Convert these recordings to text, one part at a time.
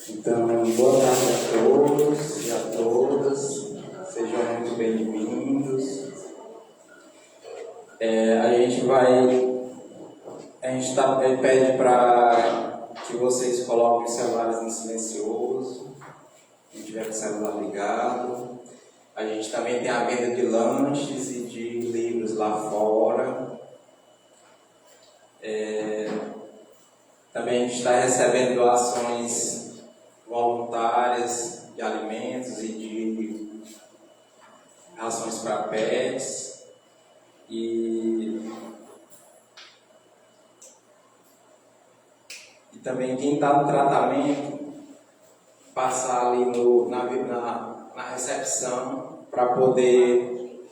Então, boa tarde a todos e a todas, sejam muito bem-vindos. A gente pede para que vocês coloquem os celulares no silencioso, quem tiver com o celular ligado. A gente também tem a venda de lanches e de livros lá fora. Também a gente está recebendo doações voluntárias de alimentos e de rações para pets. E também quem está no tratamento, passar ali na recepção para poder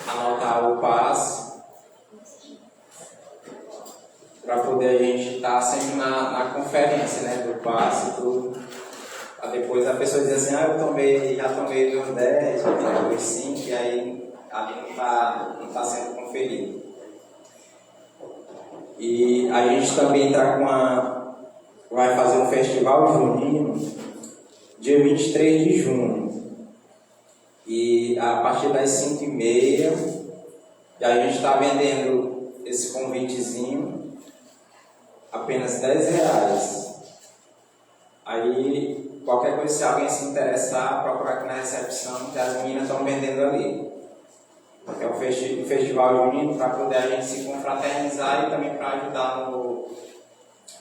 anotar o passe, para poder a gente estar sempre na conferência, né, do passe e tudo. Aí depois a pessoa diz assim, já tomei dos 10, já tomei dos 5, e aí ali não está sendo conferido. E a gente também vai fazer um festival junino, dia 23 de junho. E a partir das 5h30, e a gente está vendendo esse convitezinho, apenas R$10. Aí, qualquer coisa, se alguém se interessar, procurar aqui na recepção, que as meninas estão vendendo ali. É um festival junino para poder a gente se confraternizar e também para ajudar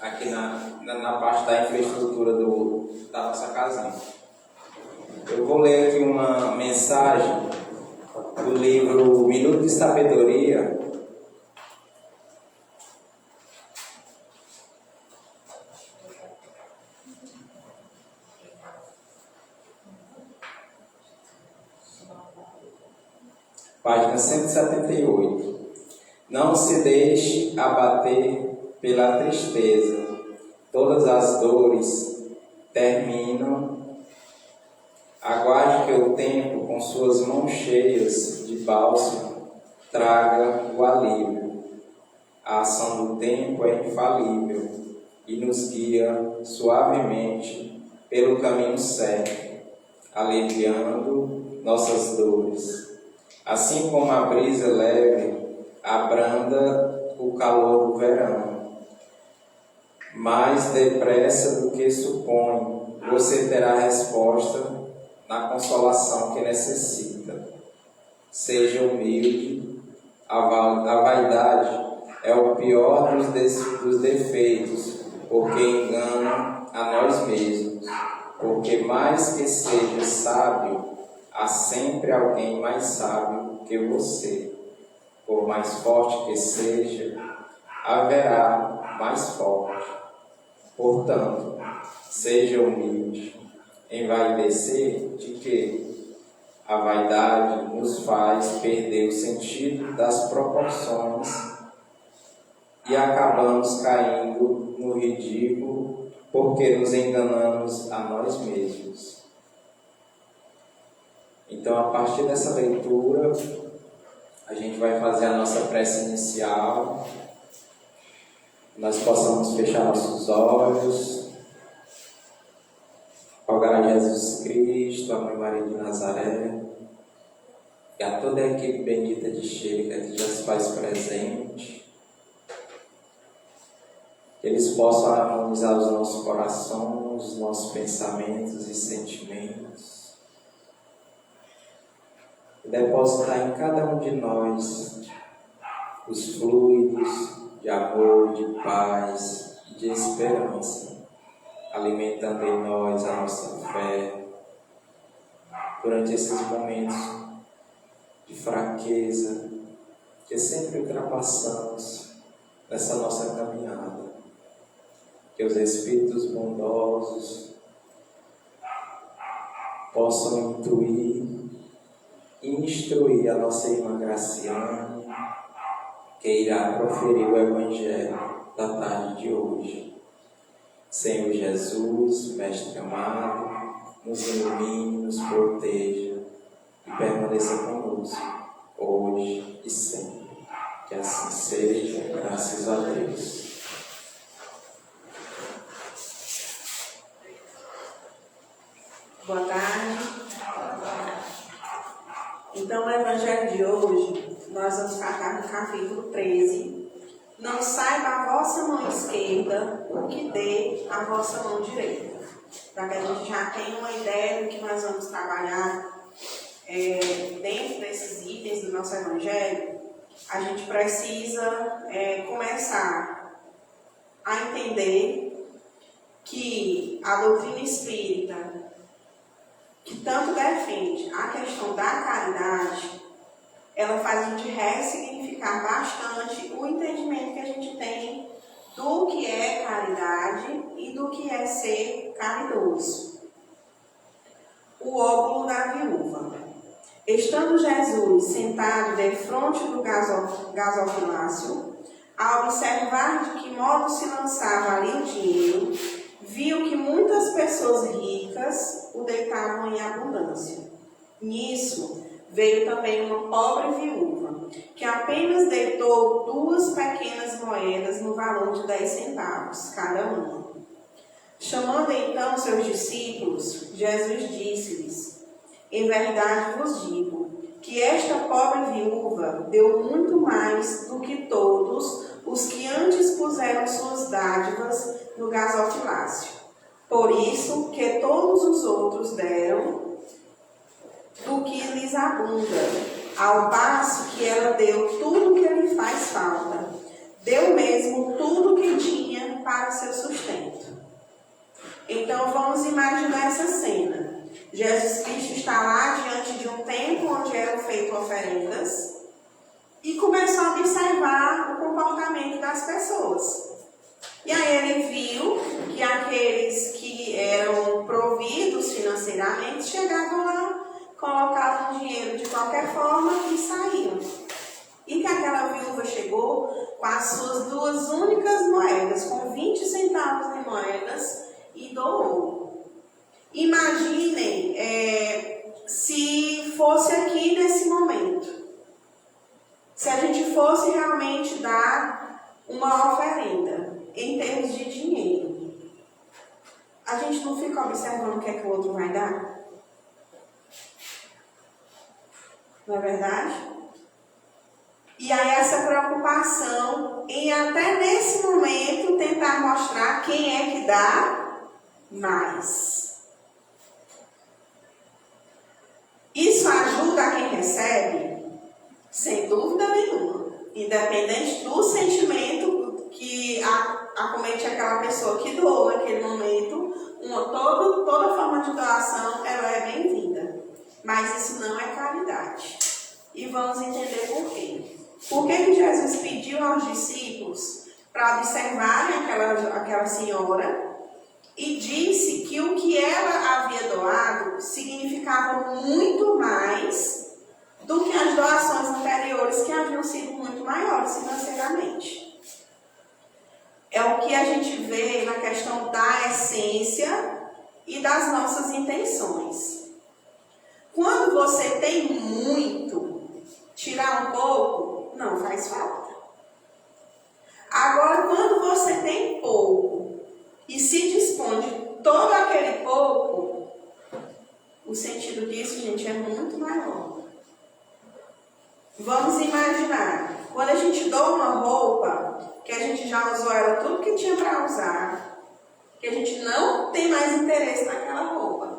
aqui na parte da infraestrutura da nossa casinha. Eu vou ler aqui uma mensagem do livro Minuto de Sabedoria, página 178. Não se deixe abater pela tristeza. Todas as dores terminam. Aguarde que o tempo, com suas mãos cheias de bálsamo, traga o alívio. A ação do tempo é infalível e nos guia suavemente pelo caminho certo, aliviando nossas dores. Assim como a brisa leve abranda o calor do verão, mais depressa do que supõe, você terá resposta na consolação que necessita. Seja humilde. A vaidade é o pior dos defeitos, porque engana a nós mesmos. Porque mais que seja sábio, há sempre alguém mais sábio que você. Por mais forte que seja, haverá mais forte. Portanto, seja humilde. Envaidecer de que a vaidade nos faz perder o sentido das proporções e acabamos caindo no ridículo porque nos enganamos a nós mesmos. Então, a partir dessa leitura, a gente vai fazer a nossa prece inicial. Nós possamos fechar nossos olhos, rogar a Jesus Cristo, a Mãe Maria de Nazaré, e a toda a equipe bendita de Xírica que já se faz presente, que eles possam harmonizar os nossos corações, os nossos pensamentos e sentimentos, e depositar em cada um de nós os fluidos de amor, de paz e de esperança, alimentando em nós a nossa fé durante esses momentos de fraqueza que sempre ultrapassamos nessa nossa caminhada. Que os Espíritos bondosos possam intuir e instruir a nossa irmã Graciane, que irá proferir o Evangelho da tarde de hoje. Senhor Jesus, Mestre amado, nos ilumine, nos proteja e permaneça conosco, hoje e sempre. Que assim seja, graças a Deus. Boa tarde. Então, o evangelho de hoje, nós vamos tratar no capítulo 13. Não saiba a vossa mão esquerda o que dê a vossa mão direita. Para que a gente já tenha uma ideia do que nós vamos trabalhar dentro desses itens do nosso evangelho, a gente precisa começar a entender que a doutrina espírita, que tanto defende a questão da caridade, ela faz a gente ressignificar bastante o entendimento que a gente tem do que é caridade e do que é ser caridoso. O óbolo da viúva. Estando Jesus sentado defronte do gasofilácio, ao observar de que modo se lançava ali o dinheiro, viu que muitas pessoas ricas o deitavam em abundância. Nisso, veio também uma pobre viúva, que apenas deitou 2 pequenas moedas no valor de 10 centavos cada uma. Chamando então seus discípulos, Jesus disse-lhes: em verdade vos digo, que esta pobre viúva deu muito mais do que todos os que antes puseram suas dádivas no gasofilácio. Por isso que todos os outros deram do que lhes abunda, ao passo que ela deu tudo que lhe faz falta. Deu mesmo tudo que tinha para seu sustento. Então vamos imaginar essa cena. Jesus Cristo está lá diante de um templo onde eram feitas oferendas e começou a observar o comportamento das pessoas. E aí ele viu que aqueles que eram providos financeiramente chegavam lá, colocavam dinheiro de qualquer forma e saíam. E que aquela viúva chegou com as suas 2 únicas moedas, com 20 centavos de moedas, e doou. Imaginem se fosse aqui nesse momento. Se a gente fosse realmente dar uma oferenda em termos de dinheiro, a gente não fica observando o que é que o outro vai dar? Não é verdade? E aí essa preocupação em até nesse momento tentar mostrar quem é que dá mais. Isso ajuda a quem recebe? Sem dúvida nenhuma. Independente do sentimento que acomete aquela pessoa que doou naquele momento, toda forma de doação ela é bem-vinda. Mas isso não é caridade. E vamos entender por quê. Por que Jesus pediu aos discípulos para observarem aquela senhora e disse que o que ela havia doado significava muito mais do que as doações anteriores, que haviam sido muito maiores financeiramente? É o que a gente vê na questão da essência e das nossas intenções. Quando você tem muito, tirar um pouco não faz falta. Agora, quando você tem pouco e se dispõe de todo aquele pouco, o sentido disso, gente, é muito maior. Vamos imaginar, quando a gente doa uma roupa, que a gente já usou ela tudo que tinha para usar, que a gente não tem mais interesse naquela roupa.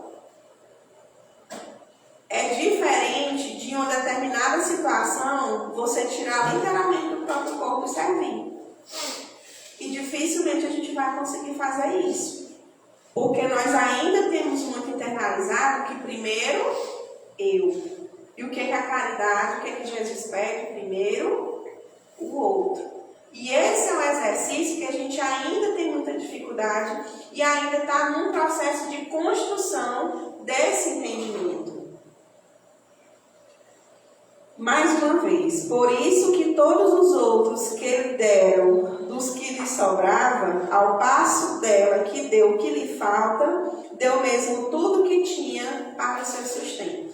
É diferente de uma determinada situação você tirar literalmente do próprio corpo e servir. E dificilmente a gente vai conseguir fazer isso. Porque nós ainda temos muito internalizado que primeiro eu. E o que é a caridade, o que é que Jesus pede? Primeiro o outro. E esse é um exercício que a gente ainda tem muita dificuldade e ainda está num processo de construção desse entendimento. Mais uma vez, por isso que todos os outros que lhe deram dos que lhe sobrava, ao passo dela que deu o que lhe falta, deu mesmo tudo que tinha para o seu sustento.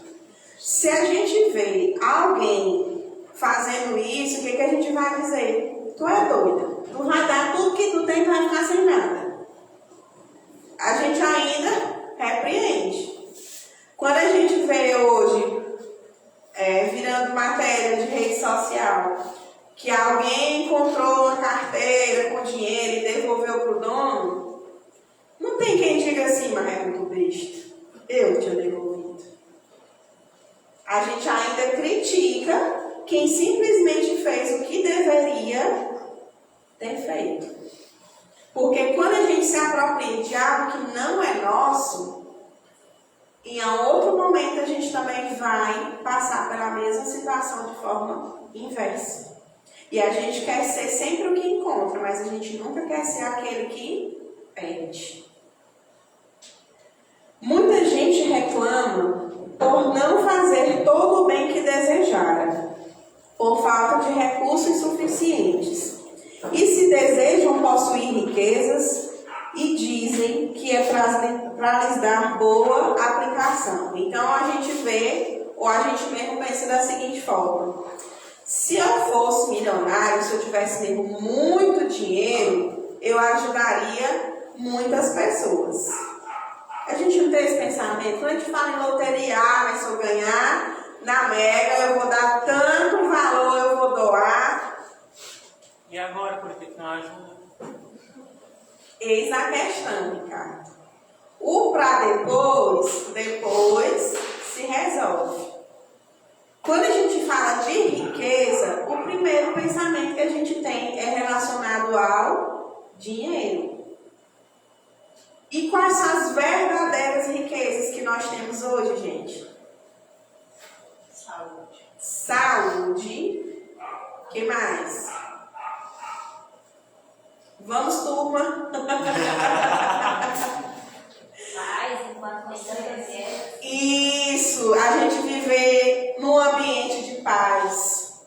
Se a gente vê alguém fazendo isso, o que a gente vai dizer? Tu é doida, tu vai dar tudo que tu tem e vai ficar sem nada. A gente ainda repreende. dinheiro e devolveu para o dono, não tem quem diga assim, mas é muito besta. Eu tinha devolvido. A gente ainda critica quem simplesmente fez o que deveria ter feito. Porque quando a gente se apropria de algo que não é nosso, em outro momento a gente também vai passar pela mesma situação de forma inversa. E a gente quer ser sempre o que encontra, mas a gente nunca quer ser aquele que perde. Muita gente reclama por não fazer todo o bem que desejara, por falta de recursos suficientes. E se desejam possuir riquezas e dizem que é para lhes dar boa aplicação. Então a gente vê, ou a gente mesmo pensa da seguinte forma: se eu fosse milionário, se eu tivesse mesmo muito dinheiro, eu ajudaria muitas pessoas. A gente não tem esse pensamento. Quando a gente fala em loteria, mas se eu ganhar na Mega, eu vou dar tanto valor, eu vou doar. E agora, por que não ajuda? Eis a questão, Ricardo. O para depois se resolve. Quando a gente fala de riqueza, o primeiro pensamento que a gente tem é relacionado ao dinheiro. E quais são as verdadeiras riquezas que nós temos hoje, gente? Saúde. Saúde. O que mais? Vamos, turma. Paz, enquanto conhece. Isso, a gente viver num ambiente de paz.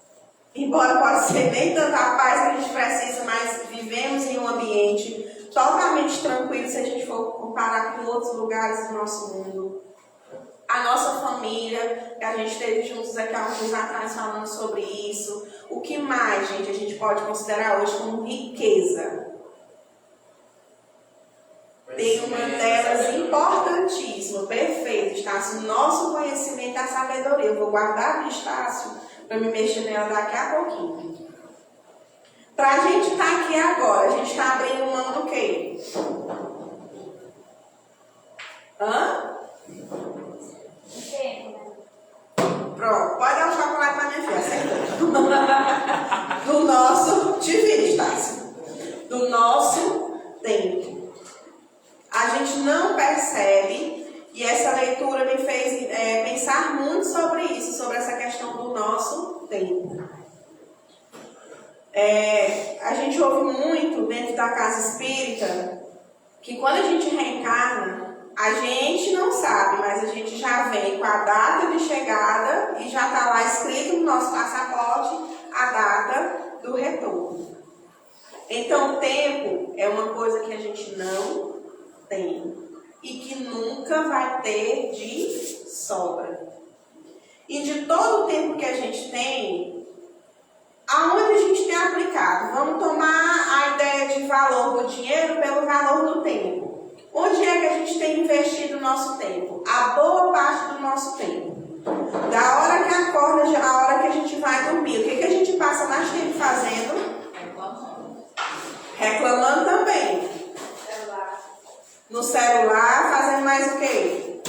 Embora pode ser nem tanta paz que a gente precisa, mas vivemos em um ambiente totalmente tranquilo se a gente for comparar com outros lugares do nosso mundo. A nossa família, que a gente esteve juntos aqui há uns dias atrás falando sobre isso. O que mais, gente, a gente pode considerar hoje como riqueza? Tem uma delas importantíssima, perfeita, Estácio. Nosso conhecimento é a sabedoria. Eu vou guardar a Estácio para me mexer nela daqui a pouquinho. Para a gente estar aqui agora, a gente está abrindo mão do quê? Hã? Pronto, pode dar um chocolate para minha filha, acertou. Do nosso, te vira, Estácio. Do nosso tempo. A gente não percebe, e essa leitura me fez pensar muito sobre isso, sobre essa questão do nosso tempo. A gente ouve muito dentro da casa espírita que quando a gente reencarna, a gente não sabe, mas a gente já vem com a data de chegada e já está lá escrito no nosso passaporte a data do retorno. Então, o tempo é uma coisa que a gente não tem e que nunca vai ter de sobra. E de todo o tempo que a gente tem, aonde a gente tem aplicado? Vamos tomar a ideia de valor do dinheiro pelo valor do tempo. Onde é que a gente tem investido o nosso tempo? A boa parte do nosso tempo. Da hora que acorda, a hora que a gente vai dormir. O que a gente passa mais tempo fazendo? Reclamando. Reclamando também. No celular, fazendo mais o quê?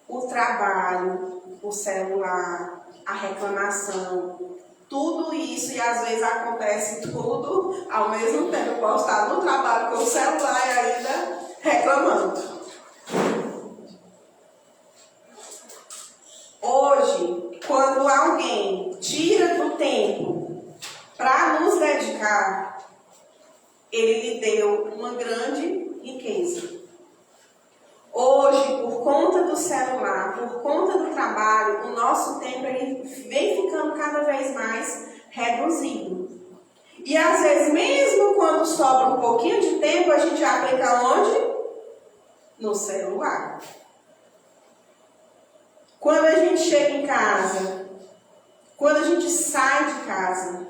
O trabalho, o celular, a reclamação, tudo isso, e às vezes acontece tudo ao mesmo tempo. Eu posso estar no trabalho com o celular e ainda reclamando. Hoje, quando alguém tira do tempo para nos dedicar, ele lhe deu uma grande riqueza. Hoje, por conta do celular, por conta do trabalho, o nosso tempo ele vem ficando cada vez mais reduzido. E às vezes, mesmo quando sobra um pouquinho de tempo, a gente aplica onde? No celular. Quando a gente chega em casa, quando a gente sai de casa,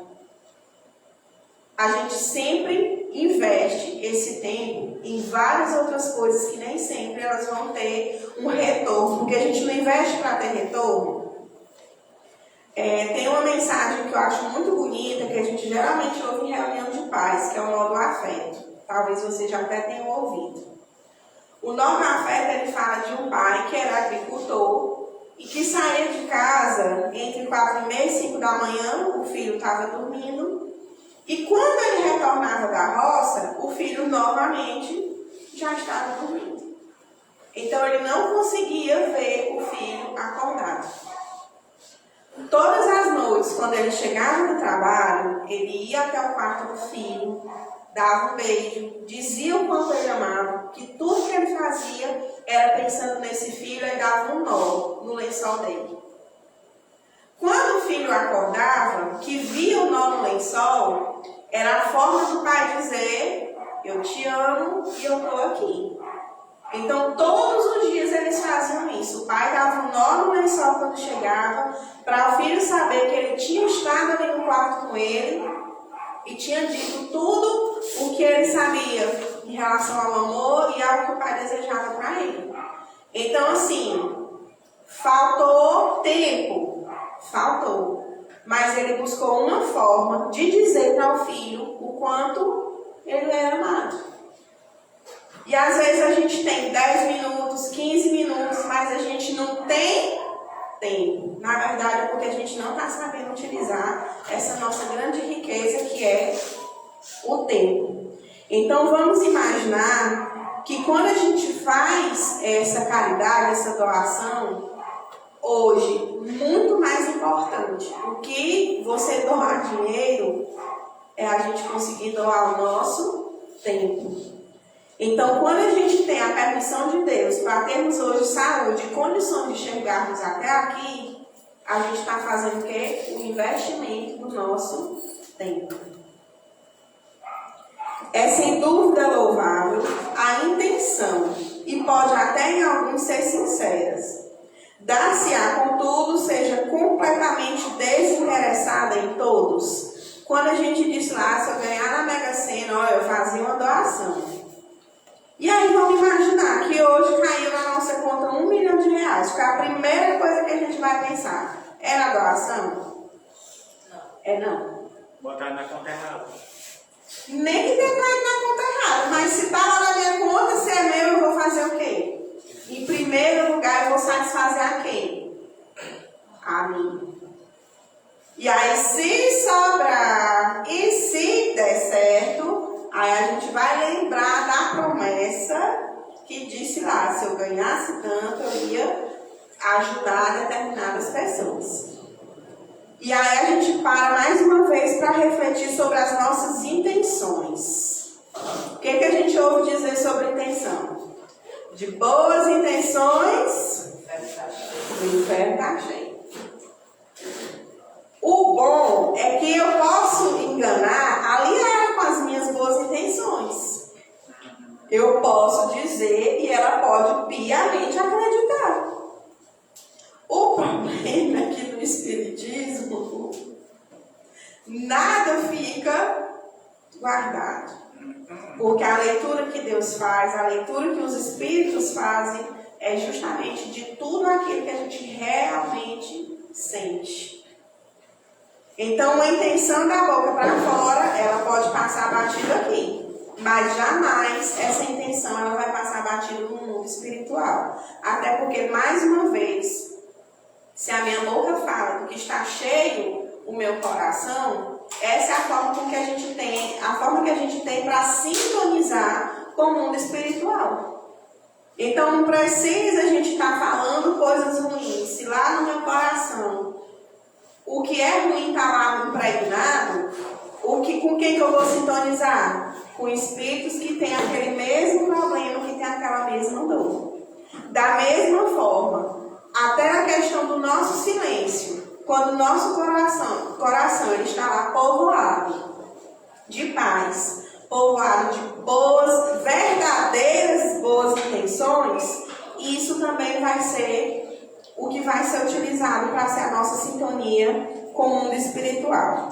a gente sempre investe esse tempo em várias outras coisas que nem sempre elas vão ter um retorno, porque a gente não investe para ter retorno. Tem uma mensagem que eu acho muito bonita, que a gente geralmente ouve em reunião de pais, que é o nó do afeto. Talvez vocês já até tenham ouvido. O nó do afeto, ele fala de um pai que era agricultor e que saía de casa entre 4h30 e 5 da manhã, o filho estava dormindo, e quando ele retornava da roça, o filho novamente já estava dormindo. Então ele não conseguia ver o filho acordado. Todas as noites, quando ele chegava do trabalho, ele ia até o quarto do filho, dava um beijo, dizia o quanto ele amava, que tudo que ele fazia era pensando nesse filho e dava um nó no lençol dele. Quando o filho acordava, que via o nó no lençol, era a forma do pai dizer: eu te amo e eu estou aqui. Então, todos os dias eles faziam isso. O pai dava um nó no lençol quando chegava, para o filho saber que ele tinha estado ali no quarto com ele e tinha dito tudo o que ele sabia em relação ao amor e ao que o pai desejava para ele. Então, assim, faltou tempo, mas ele buscou uma forma de dizer para o filho o quanto ele era amado. E às vezes a gente tem 10 minutos, 15 minutos, mas a gente não tem tempo. Na verdade, é porque a gente não está sabendo utilizar essa nossa grande riqueza, que é o tempo. Então vamos imaginar que quando a gente faz essa caridade, essa doação, hoje, muito mais importante do que você doar dinheiro, é a gente conseguir doar o nosso tempo. Então, quando a gente tem a permissão de Deus para termos hoje saúde e condições de chegarmos até aqui, a gente está fazendo o quê? O investimento do nosso tempo. É sem dúvida louvável a intenção, e pode até em alguns ser sinceras. Dar-se-á, contudo, seja completamente desinteressada em todos. Quando a gente diz lá, se eu ganhar na Mega Sena, olha, eu fazia uma doação. E aí vamos imaginar que hoje caiu na nossa conta R$1 milhão. Foi a primeira coisa que a gente vai pensar. É na doação? Não. É não. Botar na conta errada. Nem que tenha caído na conta errada, mas se está lá na minha conta, se é meu, eu vou fazer o quê? Em primeiro lugar, eu vou satisfazer a quem? A mim. E aí, se sobrar e se der certo, aí a gente vai lembrar da promessa que disse lá, se eu ganhasse tanto, eu ia ajudar determinadas pessoas. E aí a gente para mais uma vez para refletir sobre as nossas intenções. O que a gente ouve dizer sobre intenção? De boas intenções, o inferno está cheio. O bom é que eu posso enganar, aliar com as minhas boas intenções. Eu posso dizer e ela pode piamente acreditar. O problema é que no Espiritismo nada fica guardado. Porque a leitura que Deus faz, a leitura que os Espíritos fazem, é justamente de tudo aquilo que a gente realmente sente. Então, a intenção da boca para fora, ela pode passar batido aqui. Mas jamais essa intenção ela vai passar batido no mundo espiritual. Até porque, mais uma vez, se a minha boca fala do que está cheio o meu coração, essa é a forma que a gente tem para sintonizar com o mundo espiritual. Então não precisa a gente estar falando coisas ruins. Se lá no meu coração o que é ruim está lá impregnado, com quem que eu vou sintonizar? Com espíritos que têm aquele mesmo problema, que têm aquela mesma dor. Da mesma forma, até a questão do nosso silêncio, quando o nosso coração ele está lá povoado de paz, povoado de boas, verdadeiras boas intenções, isso também vai ser o que vai ser utilizado para ser a nossa sintonia com o mundo espiritual.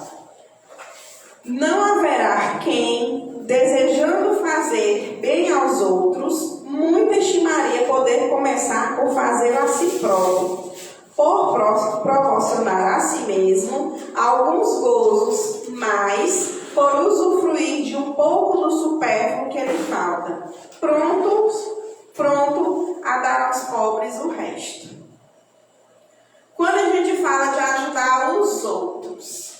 Não haverá quem desejando fazer bem aos outros, muito estimaria poder começar por fazê-lo a si próprio, por proporcionar a si mesmo alguns gozos, mas por usufruir de um pouco do supérfluo que lhe falta, pronto a dar aos pobres o resto. Quando a gente fala de ajudar os outros,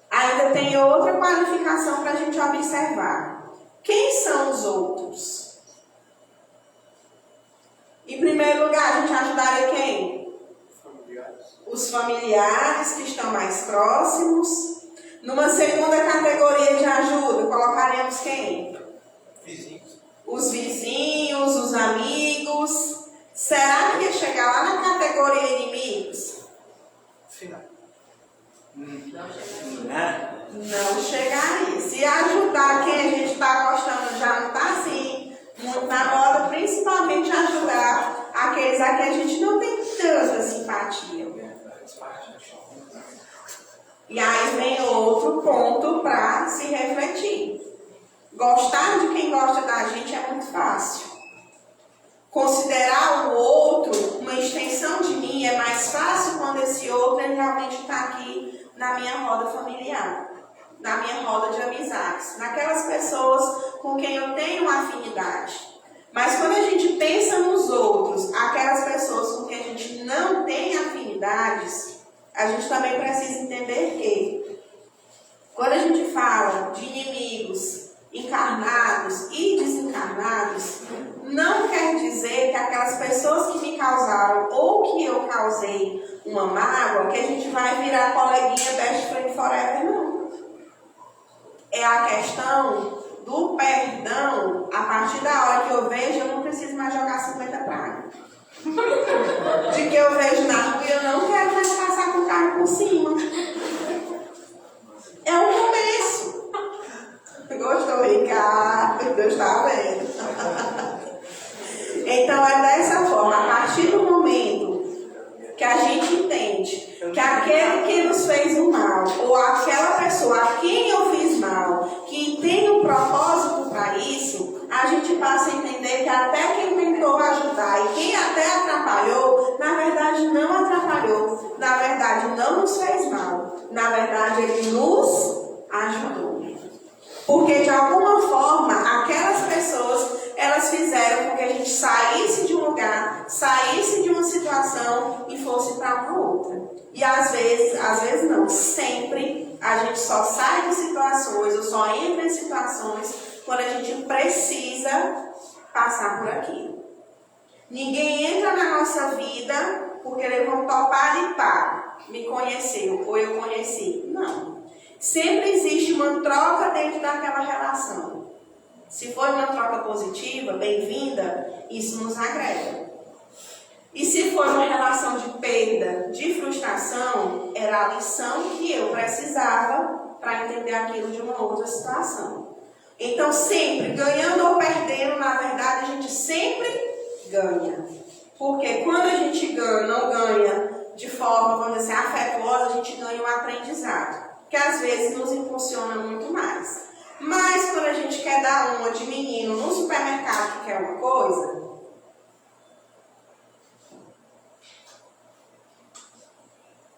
ainda tem outra qualificação para a gente observar. Quem são os outros? Em primeiro lugar, a gente ajudaria quem? Os familiares que estão mais próximos. Numa segunda categoria de ajuda, colocaríamos quem? Vizinhos. Os vizinhos, os amigos. Será que ia chegar lá na categoria inimigos? Final. Não chegaria. Se ajudar quem a gente está gostando já não está assim, muito na moda, principalmente ajudar aqueles a quem a gente não tem tanta simpatia. E aí vem outro ponto para se refletir. Gostar de quem gosta da gente é muito fácil. Considerar o outro uma extensão de mim é mais fácil quando esse outro ele realmente está aqui na minha roda familiar, na minha roda de amizades, naquelas pessoas com quem eu tenho afinidade. Mas quando a gente pensa nos outros, aquelas pessoas com quem a gente não tem afinidades, a gente também precisa entender que quando a gente fala de inimigos encarnados e desencarnados, não quer dizer que aquelas pessoas que me causaram ou que eu causei uma mágoa, que a gente vai virar coleguinha best friend forever, não. É a questão do perdão. A partir da hora que eu vejo, eu não preciso mais jogar 50 pragas. De que eu vejo na rua e eu não quero mais passar com o carro por cima. É o começo. Gostou, Ricardo? Deus está vendo. Então é dessa forma, a partir do momento que a gente entende que aquele que nos fez o mal, ou aquela pessoa a quem eu fiz mal, que tem um propósito para isso, a gente passa a entender que até quem tentou ajudar e quem até atrapalhou, na verdade não atrapalhou, na verdade não nos fez mal, na verdade ele nos ajudou. Porque de alguma forma, aquelas pessoas, elas fizeram com que a gente saísse de um lugar, saísse de uma situação e fosse para uma outra. E às vezes não, sempre a gente só sai de situações ou só entra em situações quando a gente precisa passar por aquilo. Ninguém entra na nossa vida porque levantou o pá e pá, me conheceu ou eu conheci. Não. Sempre existe uma troca dentro daquela relação. Se for uma troca positiva, bem-vinda, isso nos agrega. E se for uma relação de perda, de frustração, era a lição que eu precisava para entender aquilo de uma outra situação. Então, sempre, ganhando ou perdendo, na verdade, a gente sempre ganha. Porque quando a gente ganha, não ganha de forma, vamos dizer, afetuosa, a gente ganha um aprendizado, que às vezes nos impulsiona muito mais. Mas quando a gente quer dar uma de menino no supermercado que quer uma coisa,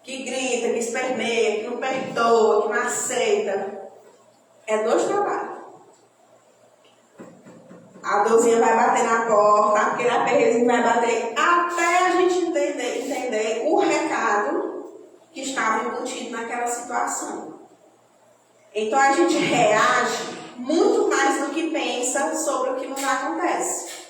que grita, que esperneia, que não perdoa, que não aceita, é dois trabalhos. A dorzinha vai bater na porta, aquele aperrezinho vai bater, até a gente entender o recado que estava embutido naquela situação. Então a gente reage muito mais do que pensa sobre o que nos acontece.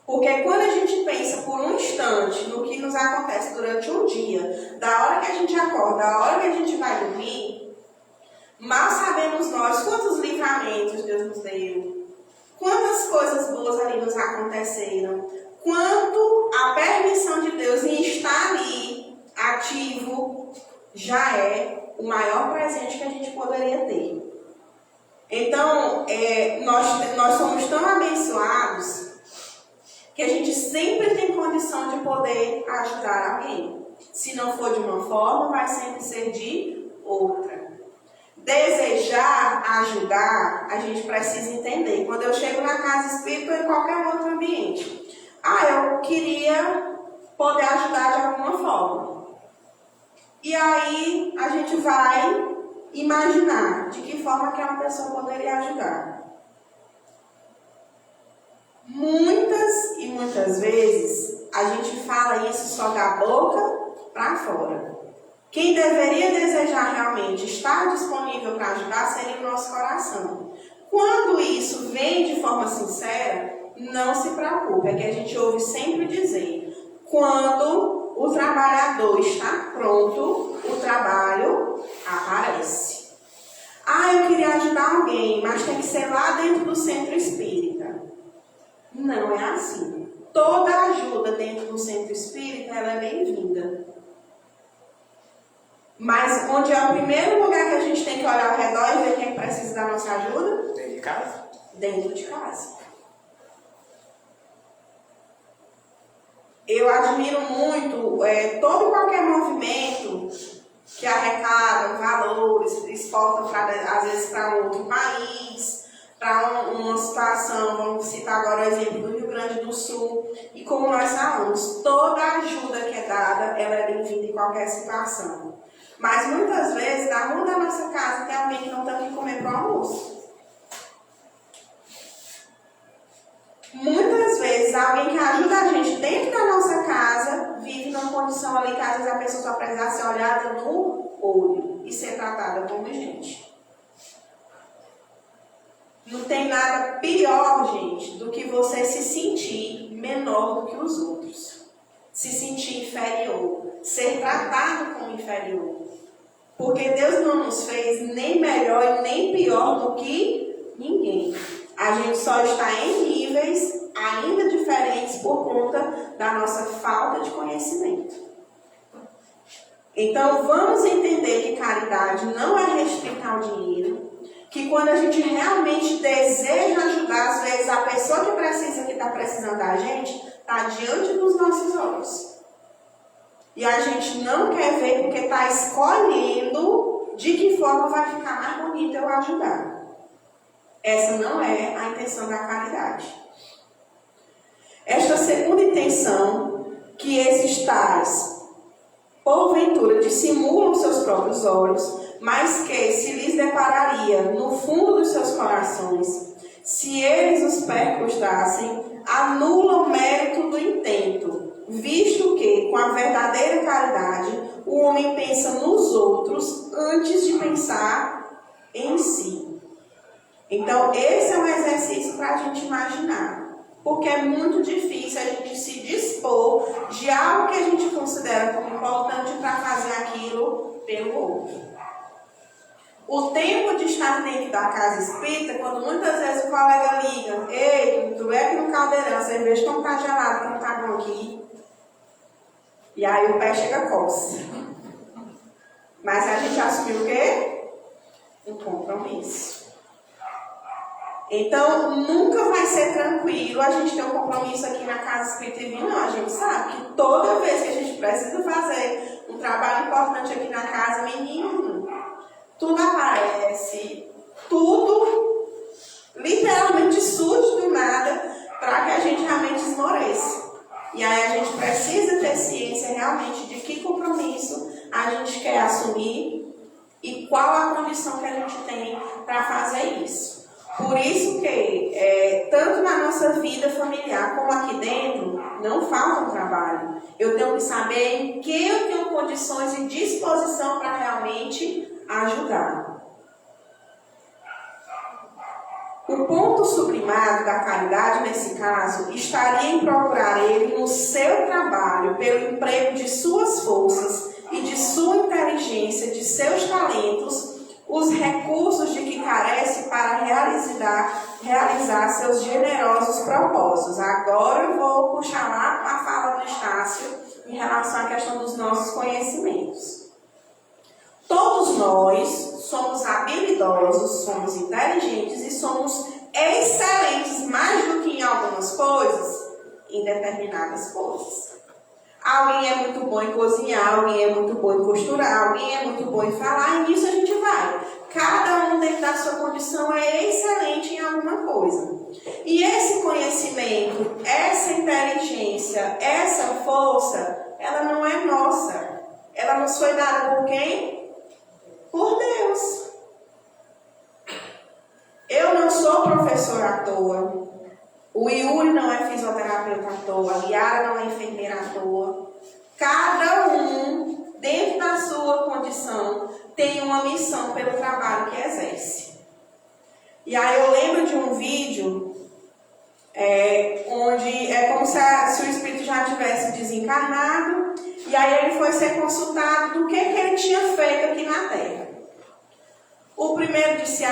Porque quando a gente pensa por um instante no que nos acontece durante um dia, da hora que a gente acorda, da hora que a gente vai dormir, mal sabemos nós quantos livramentos Deus nos deu, quantas coisas boas ali nos aconteceram, quanto a permissão de Deus em estar ali, ativo, já é o maior presente que a gente poderia ter. Então, nós somos tão abençoados que a gente sempre tem condição de poder ajudar alguém. Se não for de uma forma, vai sempre ser de outra. desejar ajudar, a gente precisa entender. Quando eu chego na casa espírita ou em qualquer outro ambiente, eu queria poder ajudar de alguma forma. E aí a gente vai imaginar de que forma que uma pessoa poderia ajudar. Muitas e muitas vezes a gente fala isso só da boca para fora. Quem deveria desejar realmente estar disponível para ajudar seria o nosso coração. Quando isso vem de forma sincera, não se preocupe, é que a gente ouve sempre dizer: quando o trabalhador está pronto, o trabalho aparece. Eu queria ajudar alguém, mas tem que ser lá dentro do centro espírita. Não é assim. Toda ajuda dentro do centro espírita, ela é bem-vinda. Mas onde é o primeiro lugar que a gente tem que olhar ao redor e ver quem precisa da nossa ajuda? Dentro de casa? Dentro de casa. Eu admiro muito todo e qualquer movimento que arrecada valores, exporta às vezes para um outro país, para uma situação, vamos citar agora o exemplo do Rio Grande do Sul, e como nós falamos, toda ajuda que é dada, ela é bem-vinda em qualquer situação. Mas muitas vezes, na rua da nossa casa, tem alguém que não tem o que comer para o almoço. Muitas vezes, alguém que ajuda a gente dentro da nossa casa vive numa condição ali que às vezes a pessoa só precisa ser olhada no olho e ser tratada como gente. Não tem nada pior, gente, do que você se sentir menor do que os outros. Se sentir inferior. Ser tratado como inferior. Porque Deus não nos fez nem melhor e nem pior do que ninguém. A gente só está em níveis ainda diferentes por conta da nossa falta de conhecimento. Então, vamos entender que caridade não é restrita ao dinheiro, que quando a gente realmente deseja ajudar, às vezes a pessoa que está precisando da gente, está diante dos nossos olhos. E a gente não quer ver porque está escolhendo de que forma vai ficar mais bonito eu ajudar. Essa não é a intenção da caridade. Esta segunda intenção, que esses tais, porventura, dissimulam seus próprios olhos, mas que se lhes depararia no fundo dos seus corações, se eles os percrustassem, anulam o mérito do intento, visto que, com a verdadeira caridade, o homem pensa nos outros antes de pensar em si. Então, esse é um exercício para a gente imaginar, porque é muito difícil a gente se dispor de algo que a gente considera como importante para fazer aquilo pelo outro. O tempo de estar dentro da casa espírita, quando muitas vezes o colega liga: ei, tu é aqui no caldeirão, a cerveja não está gelada, que não está bom aqui. E aí o pé chega a coça. Mas a gente assumiu o quê? Um compromisso. Então, nunca vai ser tranquilo a gente ter um compromisso aqui na casa espírita e vir, não. A gente sabe que toda vez que a gente precisa fazer um trabalho importante aqui na casa, menino, tudo aparece, tudo literalmente surge do nada para que a gente realmente esmoreça. E aí a gente precisa ter ciência realmente de que compromisso a gente quer assumir e qual a condição que a gente tem para fazer isso. Por isso que, tanto na nossa vida familiar como aqui dentro, não falta um trabalho. Eu tenho que saber em que eu tenho condições e disposição para realmente ajudar. O ponto sublimado da caridade, nesse caso, estaria em procurar ele no seu trabalho, pelo emprego de suas forças e de sua inteligência, de seus talentos, os recursos de que carece para realizar seus generosos propósitos. Agora eu vou puxar lá a fala do Estácio em relação à questão dos nossos conhecimentos. Todos nós somos habilidosos, somos inteligentes e somos excelentes mais do que em algumas coisas, em determinadas coisas. Alguém é muito bom em cozinhar, alguém é muito bom em costurar, alguém é muito bom em falar, e nisso a gente vai. Cada um dentro da sua condição é excelente em alguma coisa. E esse conhecimento, essa inteligência, essa força, ela não é nossa. Ela nos foi dada por quem? Por Deus. Eu não sou professora à toa. O Yuri não é fisioterapeuta à toa. A Yara não é enfermeira à toa. Cada um, dentro da sua condição, tem uma missão pelo trabalho que exerce. E aí eu lembro de um vídeo onde é como se o espírito já tivesse desencarnado, e aí ele foi ser consultado do que ele tinha feito aqui na Terra. O primeiro disse,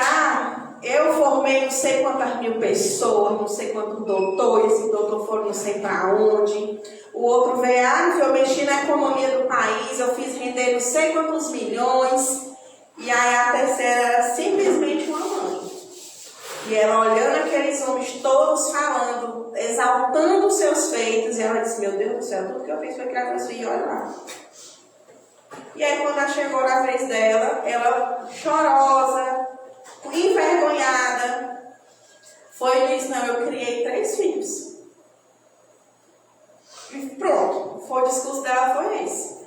eu formei não sei quantas mil pessoas, não sei quantos doutores, esse doutor foi não sei para onde. O outro veio, eu mexi na economia do país, eu fiz render não sei quantos milhões. E aí a terceira era simplesmente uma mãe. E ela olhando aqueles homens todos falando, exaltando os seus feitos, e ela disse, meu Deus do céu, tudo que eu fiz foi criar meus filhos, olha lá. E aí quando ela chegou na vez dela, ela chorosa, envergonhada, foi e disse, não, eu criei 3 filhos. E pronto, o discurso dela foi esse.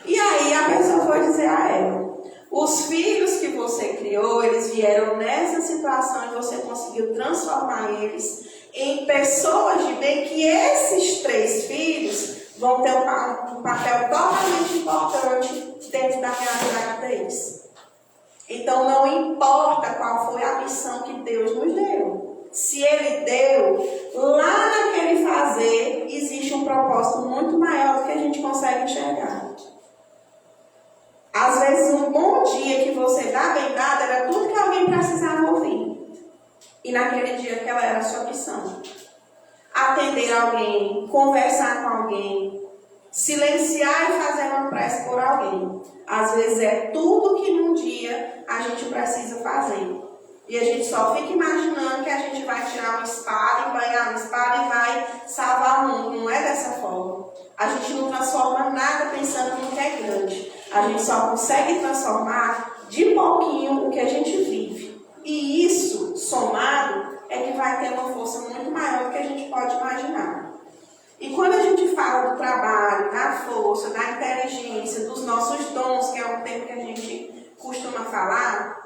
E aí a pessoa foi dizer a ela, os filhos que você criou, eles vieram nessa situação e você conseguiu transformar eles em pessoas de bem, que esses 3 filhos vão ter um papel totalmente importante dentro da realidade deles. Então não importa qual foi a missão que Deus nos deu. Se Ele deu, lá naquele fazer existe um propósito muito maior do que a gente consegue enxergar. Às vezes um bom dia que você dá bem dado era tudo que alguém precisava ouvir. E naquele dia aquela era a sua missão. Atender alguém, conversar com alguém, silenciar e fazer uma prece por alguém. Às vezes é tudo que num dia a gente precisa fazer. E a gente só fica imaginando que a gente vai tirar uma espada, embanhar uma espada e vai salvar o mundo. Não é dessa forma. A gente não transforma nada pensando no que é grande. A gente só consegue transformar de pouquinho o que a gente vive. E isso, somado, é que vai ter uma força muito maior do que a gente pode imaginar. E quando a gente fala do trabalho, da força, da inteligência, dos nossos dons, que é um termo que a gente costuma falar,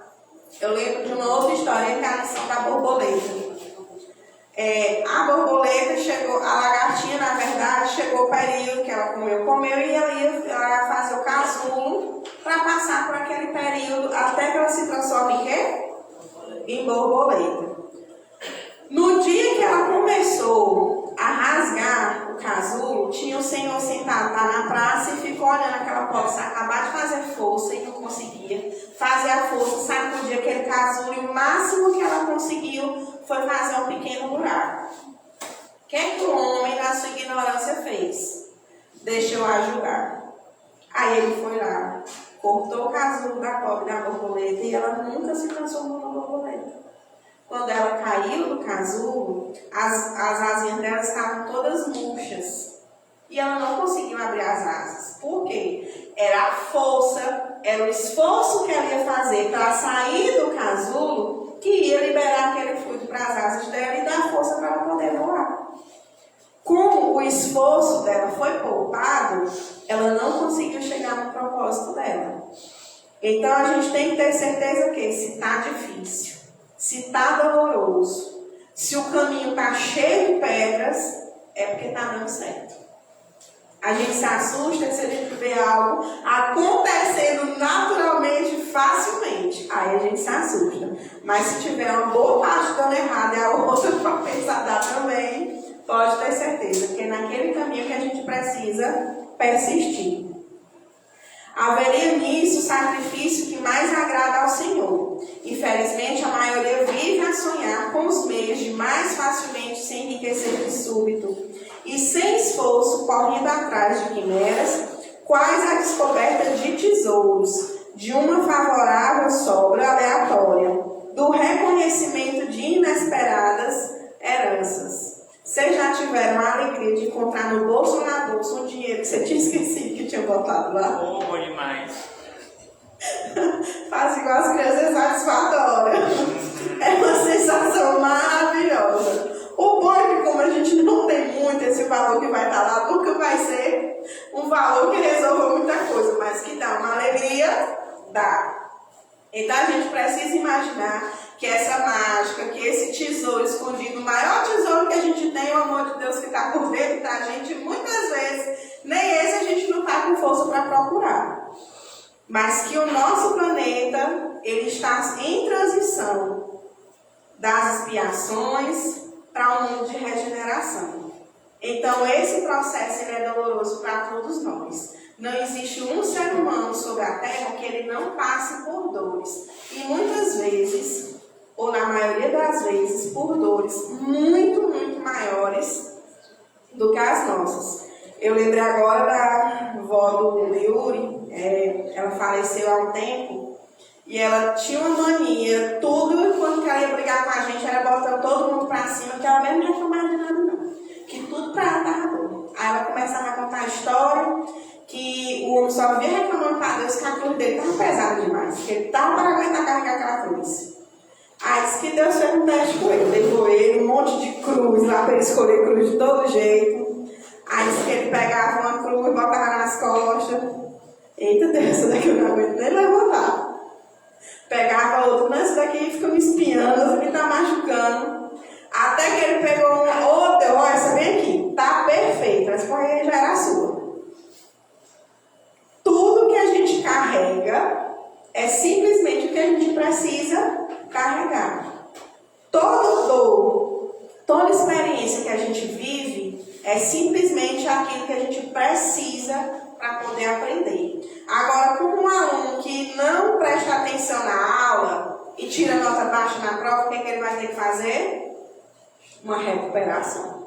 eu lembro de uma outra história, que é a lição da borboleta. A borboleta chegou, a lagartinha, na verdade, chegou o período que ela comeu e ela ia fazer o casulo para passar por aquele período até que ela se transforme em quê? Em borboleta. No dia que ela começou a rasgar o casulo, tinha o senhor sentado lá na praça e ficou olhando aquela poça acabar de fazer força e não conseguia fazer a força, sacudir aquele casulo e o máximo que ela conseguiu foi fazer um pequeno buraco. O que o homem, na sua ignorância, fez? Deixou a julgar. Aí ele foi lá, cortou o casulo da pobre da borboleta e ela nunca se transformou numa borboleta. Quando ela caiu do casulo, as asinhas dela estavam todas murchas. E ela não conseguiu abrir as asas. Por quê? Era a força, era o esforço que ela ia fazer para sair do casulo que ia liberar aquele fluido para as asas dela e dar força para ela poder voar. Como o esforço dela foi poupado, ela não conseguiu chegar no propósito dela. Então a gente tem que ter certeza que se está difícil, se está doloroso, se o caminho está cheio de pedras, é porque está dando certo. A gente se assusta se a gente vê algo acontecendo naturalmente, facilmente. Aí a gente se assusta. Mas se tiver uma boa parte dando errado e a outra para pensar dar também, pode ter certeza que é naquele caminho que a gente precisa persistir. Haveria nisso o sacrifício que mais agrada ao Senhor. Infelizmente, a maioria vive a sonhar com os meios de mais facilmente se enriquecer de súbito e sem esforço correndo atrás de quimeras, quais a descoberta de tesouros, de uma favorável sobra aleatória, do reconhecimento de inesperadas heranças. Vocês já tiveram a alegria de encontrar no bolso ou na bolsa um dinheiro que você tinha esquecido que tinha botado lá? Bom demais. Faz igual as crianças satisfatórias. É uma sensação maravilhosa. O bom é que como a gente não tem muito esse valor que vai estar lá, nunca vai ser um valor que resolva muita coisa, mas que dá uma alegria, dá. Então a gente precisa imaginar que essa mágica, que esse tesouro escondido, o maior tesouro que a gente tem é o amor de Deus que está por dentro da gente, muitas vezes nem esse a gente não está com força para procurar. Mas que o nosso planeta, ele está em transição das expiações para um mundo de regeneração. Então esse processo ele é doloroso para todos nós. Não existe um ser humano sobre a Terra que ele não passe por dores. E muitas vezes, ou na maioria das vezes, por dores muito, muito maiores do que as nossas. Eu lembrei agora da vó do Yuri, ela faleceu há um tempo, e ela tinha uma mania, tudo quando ela ia brigar com a gente, era botando todo mundo pra cima, que ela mesmo não reclamava de nada não, que tudo pra ela estava bom. Aí ela começava a contar a história, que o homem só via reclamando para Deus que a cruz dele estava pesada demais, que ele estava para aguentar carregar aquela cruz. Aí disse que Deus fez um teste com ele, levou ele um monte de cruz lá para ele escolher cruz de todo jeito. Aí disse que ele pegava uma cruz, botava nas costas. Eita Deus, essa daqui eu não aguento nem levantar. Pegava outra, não, essa daqui fica me espiando, essa aqui está machucando. Até que ele pegou uma outra, olha, essa vem aqui, tá perfeita, essa correia já era sua. Tudo que a gente carrega é simplesmente o que a gente precisa carregar. Toda dor, toda experiência que a gente vive é simplesmente aquilo que a gente precisa para poder aprender. Agora, como um aluno que não presta atenção na aula e tira nota baixa na prova, o que ele vai ter que fazer? Uma recuperação.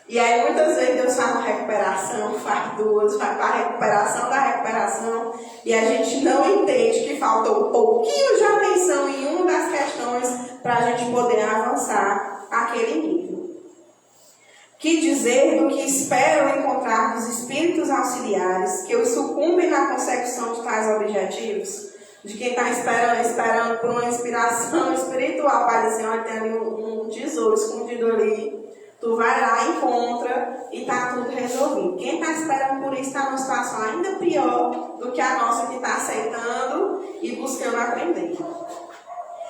E aí muitas vezes Deus faz uma recuperação, faz duas, faz a recuperação da recuperação, e a gente não entende que faltou um pouquinho de atenção em uma das questões para a gente poder avançar aquele nível. Que dizer do que esperam encontrar dos espíritos auxiliares que os sucumbem na consecução de tais objetivos? De quem está esperando por uma inspiração espiritual, para dizer, olha, tem ali um tesouro escondido ali. Tu vai lá, encontra e está tudo resolvido. Quem está esperando por isso está numa situação ainda pior do que a nossa que está aceitando e buscando aprender.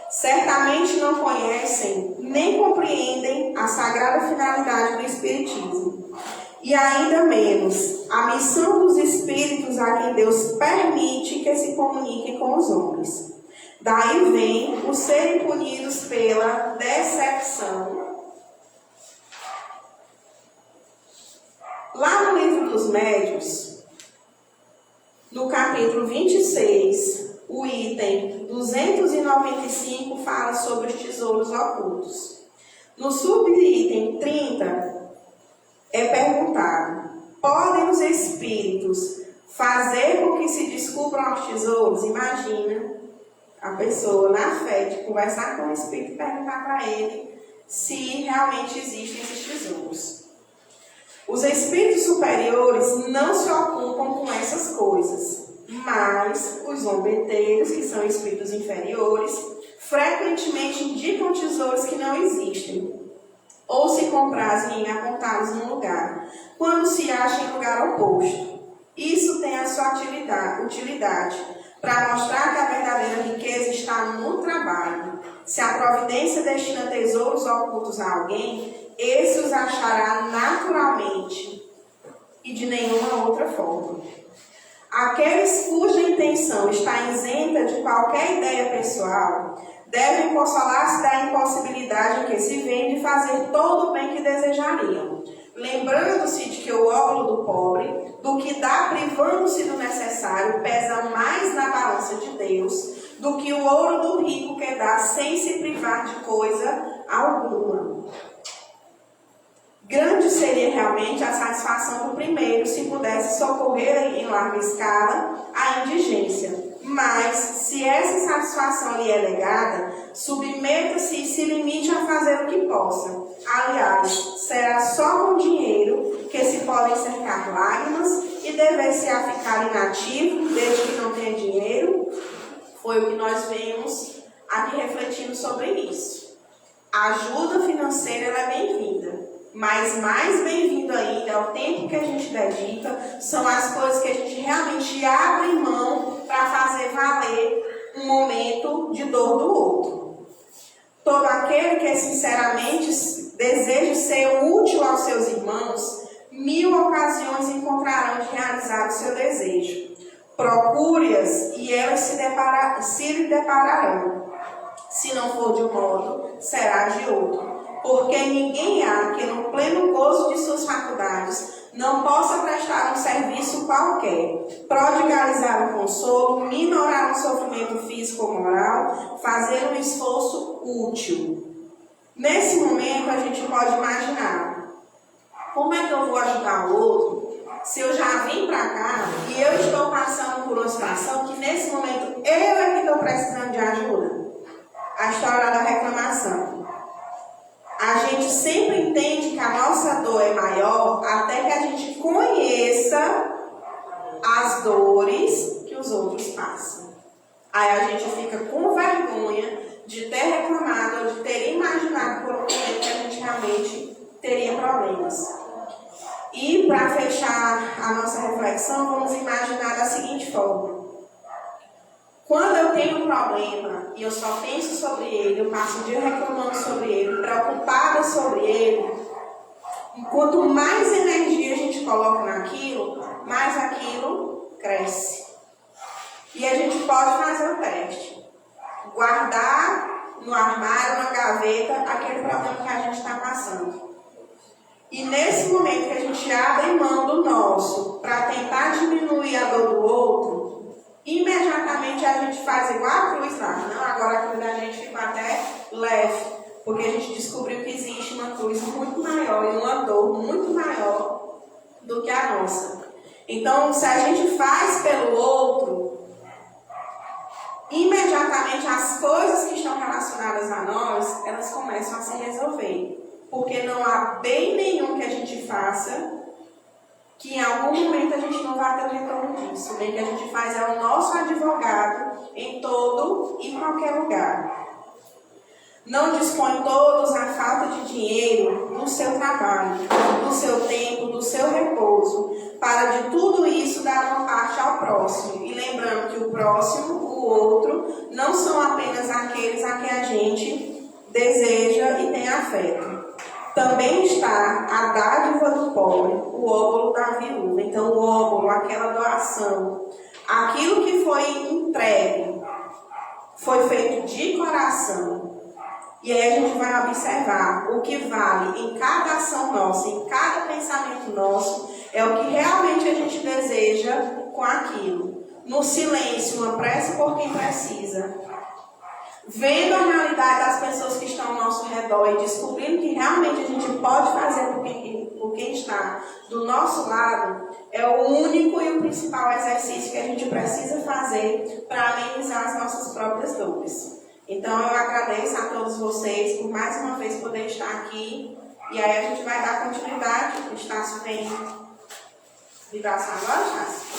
Certamente não conhecem nem compreendem a sagrada finalidade do Espiritismo. E ainda menos a missão dos Espíritos a quem Deus permite que se comuniquem com os homens. Daí vem os serem punidos pela decepção. Lá no livro dos Médiuns, no capítulo 26, o item 295 fala sobre os tesouros ocultos. No subitem 30, é perguntado: podem os espíritos fazer com que se descubram os tesouros? Imagina a pessoa na fé de conversar com o espírito e perguntar para ele se realmente existem esses tesouros. Os espíritos superiores não se ocupam com essas coisas, mas os zombeteiros, que são espíritos inferiores, frequentemente indicam tesouros que não existem, ou se comprazem em apontá-los num lugar, quando se acha em lugar oposto. Isso tem a sua utilidade para mostrar que a verdadeira riqueza está no trabalho. Se a providência destina tesouros ocultos a alguém, esse os achará naturalmente e de nenhuma outra forma. Aqueles cuja intenção está isenta de qualquer ideia pessoal devem consolar-se da impossibilidade que se vê de fazer todo o bem que desejariam, lembrando-se de que o óbolo do pobre, do que dá privando-se do necessário, pesa mais na balança de Deus do que o ouro do rico que dá sem se privar de coisa alguma. Grande seria realmente a satisfação do primeiro se pudesse socorrer em larga escala a indigência. Mas, se essa satisfação lhe é negada, submeta-se e se limite a fazer o que possa. Aliás, será só com dinheiro que se podem cercar lágrimas e dever-se a ficar inativo, desde que não tenha dinheiro, Foi o que nós vemos aqui refletindo sobre isso. A ajuda financeira ela é bem-vinda, mas mais bem-vindo ainda é o tempo que a gente dedica, são as coisas que a gente realmente abre mão para fazer valer um momento de dor do outro. Todo aquele que sinceramente deseja ser útil aos seus irmãos, 1000 ocasiões encontrarão de realizar o seu desejo. Procure-as e elas se lhe depararão. Se não for de um modo, será de outro. Porque ninguém há que no pleno gozo de suas faculdades não possa prestar um serviço qualquer, prodigalizar um consolo, minorar um sofrimento físico ou moral, fazer um esforço útil. Nesse momento a gente pode imaginar, como é que eu vou ajudar o outro se eu já vim para cá e eu estou passando por uma situação que nesse momento eu é que estou precisando de ajuda? A história da reclamação. A gente sempre entende que a nossa dor é maior até que a gente conheça as dores que os outros passam. Aí a gente fica com vergonha de ter reclamado ou de ter imaginado por um momento que a gente realmente teria problemas. E para fechar a nossa reflexão, vamos imaginar da seguinte forma. Quando eu tenho um problema e eu só penso sobre ele, eu passo o dia reclamando sobre ele, preocupada sobre ele, quanto mais energia a gente coloca naquilo, mais aquilo cresce. E a gente pode fazer o teste. Guardar no armário, na gaveta, aquele problema que a gente está passando. E nesse momento que a gente abre mão do nosso para tentar diminuir a dor do outro, imediatamente a gente faz igual a cruz lá. Não, agora a cruz da gente fica até leve, porque a gente descobriu que existe uma cruz muito maior e uma dor muito maior do que a nossa. Então, se a gente faz pelo outro, imediatamente as coisas que estão relacionadas a nós, elas começam a se resolver. Porque não há bem nenhum que a gente faça que em algum momento a gente não vai ter o retorno disso. O bem que a gente faz é o nosso advogado em todo e qualquer lugar. Não dispõe todos a falta de dinheiro no seu trabalho, do seu tempo, do seu repouso, para de tudo isso dar uma parte ao próximo. E lembrando que o próximo, o outro, não são apenas aqueles a quem a gente deseja e tem afeto. Também está a dádiva do pobre, o óbolo da viúva. Então, o óbolo, aquela doação, aquilo que foi entregue, foi feito de coração. E aí a gente vai observar o que vale em cada ação nossa, em cada pensamento nosso, é o que realmente a gente deseja com aquilo. No silêncio, uma prece por quem precisa. Vendo a realidade das pessoas que estão ao nosso redor e descobrindo que realmente a gente pode fazer por quem está do nosso lado, é o único e o principal exercício que a gente precisa fazer para amenizar as nossas próprias dores. Então eu agradeço a todos vocês por mais uma vez poder estar aqui. E aí a gente vai dar continuidade. O Estácio tem vibração agora, Estácio?